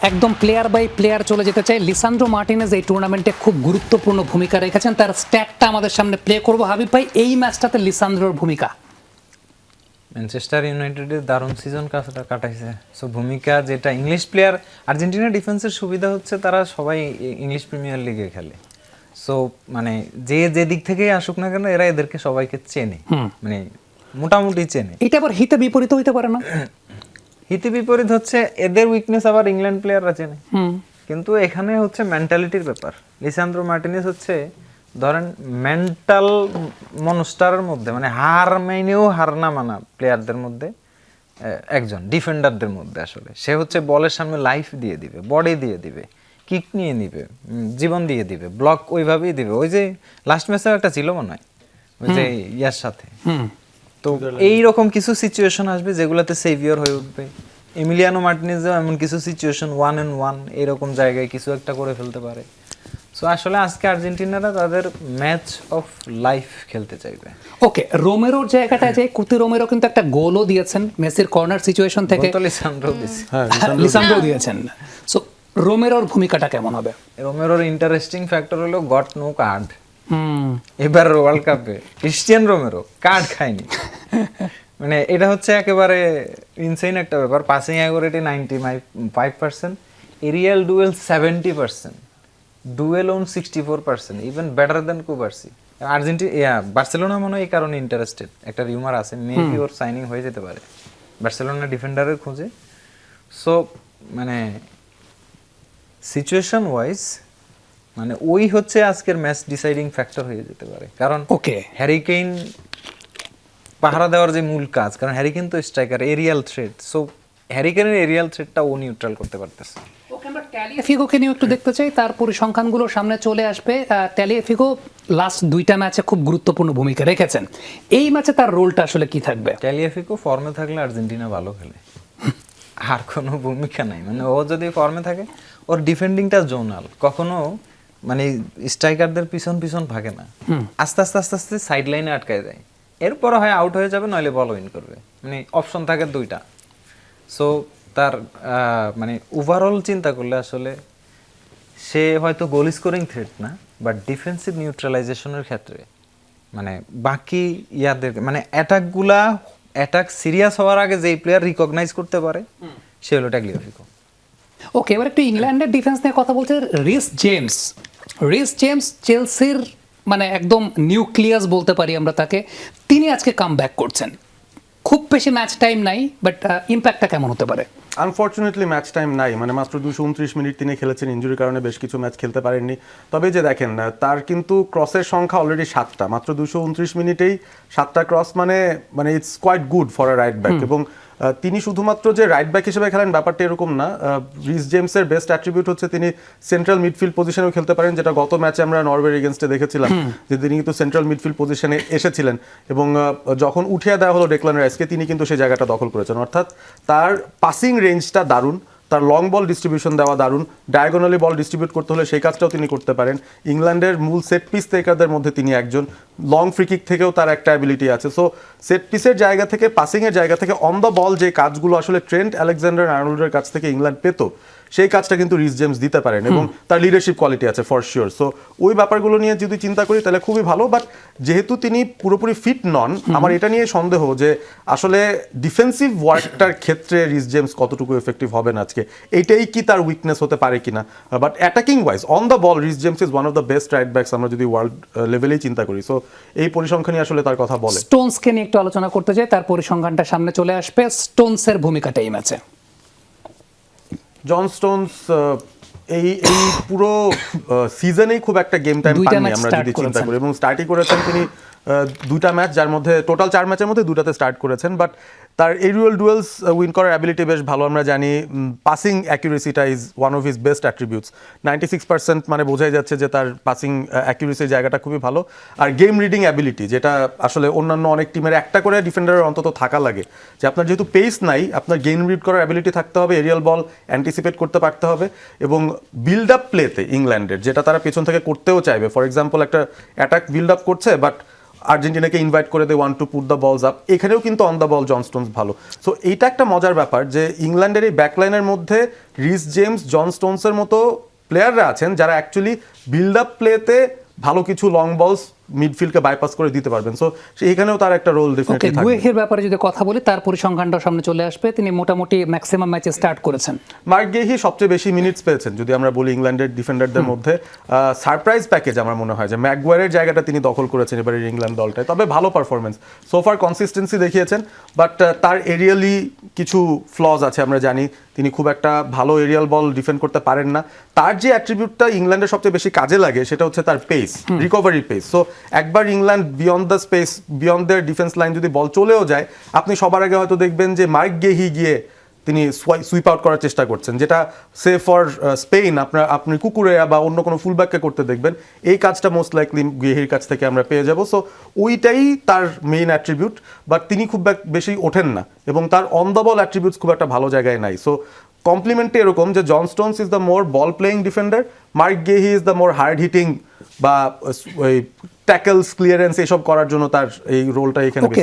একদম player by player চলে যেতে চাই। লিসান্দ্রো মার্টিনেজ এই টুর্নামেন্টে খুব গুরুত্বপূর্ণ ভূমিকা রেখেছেন, তার স্ট্যাটটা আমাদের সামনে প্লে করব। হাবিব ভাই, এই ম্যাচটাতে লিসান্দ্রোর ভূমিকা। ম্যানচেস্টার ইউনাইটেডের দারুণ সিজন কাটাইছে। সো ভূমিকা যেটা ইংলিশ প্লেয়ার, আর্জেন্টিনা ডিফেন্সের সুবিধা হচ্ছে তারা সবাই ইংলিশ প্রিমিয়ার লিগে খেলে। সো মানে যে দিক থেকেই আসুক না কেন এরা এদেরকে সবাইকে চেনে, মানে মোটামুটি চেনে। এটা আবার হিতে বিপরীত হইতে পারে না? হিতে বিপরীত হচ্ছে এদের উইকনেস আবার ইংল্যান্ড প্লেয়াররা চেনে। কিন্তু এখানে হচ্ছে মেন্টালিটির ব্যাপার। লিসান্দ্রো মার্টিনেজ হচ্ছে ধরেন মেন্টাল মনস্টারের মধ্যে, মানে হার মাইনেও হার না মানা প্লেয়ারদের মধ্যে একজন, ডিফেন্ডারদের মধ্যে। আসলে সে হচ্ছে বলের সামনে লাইফ দিয়ে দিবে, বডি দিয়ে দিবে, কিক নিয়ে নিবে, জীবন দিয়ে দিবে, ব্লক ওইভাবেই দিবে। ওই যে লাস্ট ম্যাচে একটা ছিল মনে হয় ওই যে ইয়ার সাথে, তো এইরকম কিছু সিচুয়েশন আসবে যেগুলোতে সেভিয়র হয়ে উঠবে। এমিলিয়ানো মার্টিনেজও এমন কিছু সিচুয়েশন 1-on-1 এরকম জায়গায় কিছু একটা করে ফেলতে পারে। সো আসলে আজকে আর্জেন্টিনারা তাদের ম্যাচ অফ লাইফ খেলতে চাইবে। ওকে, রোমেরোর জায়গাটায় যে কুতি রোমেরো কিন্তু একটা গোলও দিয়েছেন মেসির কর্নার সিচুয়েশন থেকে। লিসান্দ্রো দিয়েছেন। সো রোমেরোর ভূমিকাটা কেমন হবে? রোমেরোর ইন্টারেস্টিং ফ্যাক্টর হলো গট নো কার্ড। এবার ওয়ার্ল্ড কাপে ক্রিস্টিয়ান রোমেরো কার্ড খায়নি। মানে এটা হচ্ছে একেবারে ইনসেইন একটা ব্যাপার। Passing accuracy 95%, aerial duel 70%, duel won 64%, even better than Cubarsi. Barcelona মনে হয় এই কারণে ইন্টারেস্টেড, একটা রিউমার আছে মেবি ওর সাইনিং হয়ে যেতে পারে বার্সেলোনা ডিফেন্ডারের খোঁজে। সো মানে সিচুয়েশন ওয়াইজ মানে ওই হচ্ছে আজকের ম্যাচ ডিসাইডিং ফ্যাক্টর হয়ে যেতে পারে। কারণ হ্যারি কেইন পাহারা দেওয়ার যে মূল কাজ, কারণ হ্যারি কেইন তো striker, aerial threat. So Harry কেইনের এরিয়াল থ্রেটটা ও নিউট্রাল করতে পারতেছে। ওকে, আমরা ট্যালিয়াফিগোকে নিয়ে একটু দেখতে চাই, তার পরিসংখ্যানগুলো সামনে চলে আসবে। ট্যালিয়াফিগো লাস্ট দুইটা ম্যাচে খুব গুরুত্বপূর্ণ ভূমিকা রেখেছেন। এই ম্যাচে তার রোলটা আসলে কি থাকবে? ট্যালিয়াফিগো ফর্মে থাকলে আর্জেন্টিনা ভালো খেলে, আর কোনো ভূমিকা নাই। মানে ও যদি ফর্মে থাকে, ওর ডিফেন্ডিংটা জোনাল, কখনো মানে স্ট্রাইকারদের পিছন পিছন ভাগে না, আস্তে আস্তে আস্তে আস্তে সাইড লাইনে আটকায় যায়। এরপরে হয় আউট হয়ে যাবে, নইলে বল উইন করবে, মানে অপশন থাকে দুইটা। সো তার মানে ওভারঅল চিন্তা করলে আসলে সে হয়তো গোল স্কোরিং থ্রেট না, বাট ডিফেন্সিভ নিউট্রালাইজেশনের ক্ষেত্রে মানে বাকি ইয়াদের মানে অ্যাটাক সিরিয়াস হওয়ার আগে যেই প্লেয়ার রিকগনাইজ করতে পারে সে হলো ট্যাগলিয়াফিগো। ওকে, এবার একটু ইংল্যান্ডের ডিফেন্স নিয়ে কথা বলতে। রিস জেমস চেলসির মানে একদম নিউক্লিয়াস বলতে পারি আমরা তাকে। তিনি আজকে কাম ব্যাক করছেন। খুব বেশি ম্যাচ টাইম নাই, বাট ইম্প্যাক্টটা কেমন হতে পারে? আনফর্চুনেটলি ম্যাচ টাইম নাই, মানে মাত্র 229 মিনিট তিনি খেলেছেন, ইনজুরির কারণে বেশ কিছু ম্যাচ খেলতে পারেননি। তবে যে দেখেন তার কিন্তু ক্রসের সংখ্যা অলরেডি 7টা, মাত্র 229 মিনিটেই 7টা ক্রস, মানে it's quite good for a right back. এবং তিনি শুধুমাত্র যে রাইট ব্যাক হিসেবে খেলেন ব্যাপারটা এরকম না। রিস জেমসের বেস্ট অ্যাট্রিবিউট হচ্ছে তিনি সেন্ট্রাল মিডফিল্ড পজিশনেও খেলতে পারেন, যেটা গত ম্যাচে আমরা নরওয়ের এগেনস্টে দেখেছিলাম যে তিনি কিন্তু সেন্ট্রাল মিডফিল্ড পজিশনে এসেছিলেন এবং যখন উঠিয়ে দেওয়া হলো ডেক্লান রাইসকে তিনি কিন্তু সেই জায়গাটা দখল করেছেন। অর্থাৎ তার পাসিং রেঞ্জটা দারুণ, তার লং বল ডিস্ট্রিবিউশন দেওয়া দারুণ, ডায়াগোনালি বল ডিস্ট্রিবিউট করতে হলে সেই কাজটাও তিনি করতে পারেন। ইংল্যান্ডের মূল সেট পিস টেকারদের মধ্যে তিনি একজন, লং ফ্রিকিক থেকেও তার একটা অ্যাবিলিটি আছে। সো সেট পিসের জায়গা থেকে, পাসিংয়ের জায়গা থেকে অন দ্য বল যে কাজগুলো আসলে ট্রেন্ট আলেকজান্ডার আর্নল্ডের কাছ থেকে ইংল্যান্ড পেত, সেই কাজটা কিন্তু রিস জেমস দিতে পারেন এবং তার লিডারশিপ কোয়ালিটি আছে ফর শিওর। সো ওই ব্যাপারগুলো নিয়ে যদি চিন্তা করি তাহলে খুবই ভালো। বাট যেহেতু তিনি পুরোপুরি ফিট নন, আমার এটা নিয়ে সন্দেহ যে আসলে ডিফেন্সিভ ওয়ার্কটার ক্ষেত্রে রিস জেমস কতটুকু এফেক্টিভ হবেন আজকে, এইটাই কি তার উইকনেস হতে পারে কিনা। But attacking wise on the ball Reece James is one of the best right backs আমরা যদি ওয়ার্ল্ড লেভেলেই চিন্তা করি। সো এই পরিসংখ্যানই আসলে তার কথা বলে। স্টোনসকে নিয়ে একটু আলোচনা করতে চাই, তার পরিসংখ্যানটা সামনে চলে আসবে। স্টোনসের ভূমিকাটা এই ম্যাচে। জন স্টোনস এই পুরো সিজনেই খুব একটা গেম টাইম পাননি আমরা যদি চিন্তা করি, এবং স্টার্টই করেছেন তিনি দুইটা ম্যাচ, যার মধ্যে টোটাল 4 ম্যাচের মধ্যে দুটাতে স্টার্ট করেছেন। বাট তার এরিয়াল ডুয়েলস উইন করার অ্যাবিলিটি বেশ ভালো, আমরা জানি। পাসিং অ্যাকিউরেসিটা is one of his best attributes, 96%, মানে বোঝাই যাচ্ছে যে তার পাসিং অ্যাকিউরেসির জায়গাটা খুবই ভালো। আর গেম রিডিং অ্যাবিলিটি, যেটা আসলে অন্যান্য অনেক টিমের একটা করে ডিফেন্ডারের অন্তত থাকা লাগে, যে আপনার যেহেতু পেস নাই, আপনার গেম রিড করার অ্যাবিলিটি থাকতে হবে, এরিয়াল বল অ্যান্টিসিপেট করতে পারতে হবে। এবং বিল্ড আপ প্লেতে ইংল্যান্ডের যেটা তারা পেছন থেকে করতেও চাইবে, ফর এক্সাম্পল একটা অ্যাটাক বিল্ড আপ করছে বাট আর্জেন্টিনাকে ইনভাইট করে দে one two put the balls up, এখানেও কিন্তু on the ball John Stones ভালো। সো এইটা একটা মজার ব্যাপার যে ইংল্যান্ডের এই ব্যাকলাইনের মধ্যে রিস জেমস, জন স্টোনসের মতো প্লেয়াররা আছেন যারা অ্যাকচুয়ালি বিল্ড আপ প্লেতে ভালো কিছু লং বলস মিডফিল্ডকে বাইপাস করে দিতে পারবেন। সো এখানেও তার একটা রোল ওকে, ডেফিনেটলি থাকবে। গুয়েহের ব্যাপারে যদি কথা বলি, তার পরিসংখ্যানটাও সামনে চলে আসবে। তিনি মোটামুটি ম্যাক্সিমাম ম্যাচে স্টার্ট করেছেন। মার্ক গেহি সবচেয়ে বেশি মিনিটস পেয়েছেন যদি আমরা বলি ইংল্যান্ডের ডিফেন্ডারদের মধ্যে। সারপ্রাইজ প্যাকেজ আমার মনে হয় যে ম্যাকগুয়ারের জায়গাটা তিনি দখল করেছেন এবারের ইংল্যান্ড দলটায়। তবে ভালো পারফরমেন্স, সোফার কনসিস্টেন্সি দেখিয়েছেন, বাট তার এরিয়ালি কিছু ফ্লজ আছে আমরা জানি। তিনি খুব একটা ভালো এরিয়াল বল ডিফেন্ড করতে পারেন না। তার যে অ্যাট্রিবিউটটা ইংল্যান্ডের সবচেয়ে বেশি কাজে লাগে সেটা হচ্ছে তার পেস, রিকভারি পেস। সো একবার England beyond the space, beyond there defence line যদি বল চলেও যায়, আপনি সবার আগে হয়তো দেখবেন যে মার্ক গেহি গিয়ে তিনি সুইপ আউট করার চেষ্টা করছেন, যেটা সে ফর স্পেন আপনি কুকুরেয়া বা অন্য কোনো ফুলব্যাককে করতে দেখবেন। এই কাজটা মোস্ট লাইকলি গেহির কাছ থেকে আমরা পেয়ে যাব। সো ওইটাই তার মেইন অ্যাট্রিবিউট, বাট তিনি খুব বেশি ওঠেন না এবং তার অন দ্য বল অ্যাট্রিবিউটস খুব একটা ভালো জায়গায় নাই। সো কমপ্লিমেন্টে এরকম যে John Stones is the more ball playing defender, Marc Guehi is the more hard hitting বা ওই ট্যাকলস, ক্লিয়ারেন্স এসব করার জন্য তার এই রোলটা এখানে ওকে,